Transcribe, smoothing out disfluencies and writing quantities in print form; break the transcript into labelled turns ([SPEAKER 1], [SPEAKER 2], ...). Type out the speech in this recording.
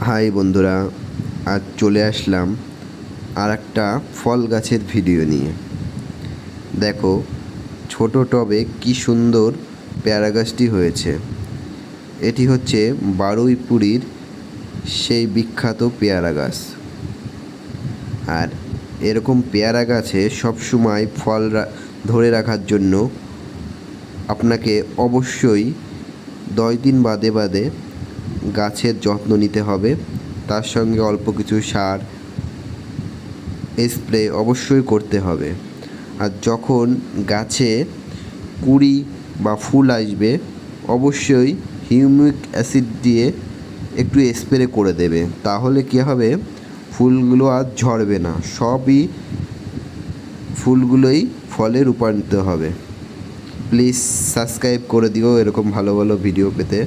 [SPEAKER 1] High বন্ধুরা, আজ চলে আসলাম আর একটা ফল গাছের ভিডিও নিয়ে। দেখো, ছোট টবে কি সুন্দর পেয়ারা গাছটি হয়েছে। এটি হচ্ছে বারুইপুরীর সেই বিখ্যাত পেয়ারা গাছ। আর এরকম পেয়ারা গাছে সবসময় ফল ধরে রাখার জন্য আপনাকে অবশ্যই 10 দিন বাদে বাদে গাছের যত্ন নিতে হবে। তার সঙ্গে অল্প কিছু সার স্প্রে অবশ্যই করতে হবে। আর যখন গাছে কুঁড়ি বা ফুল আসবে, অবশ্যই হিউমিক অ্যাসিড দিয়ে একটু স্প্রে করে দেবে। তাহলে কী হবে, ফুলগুলো আর ঝরবে না, সবই ফুলগুলোই ফলে রূপান্তরিত হবে। প্লিজ সাবস্ক্রাইব করে দিও এরকম ভালো ভালো ভিডিও পেতে।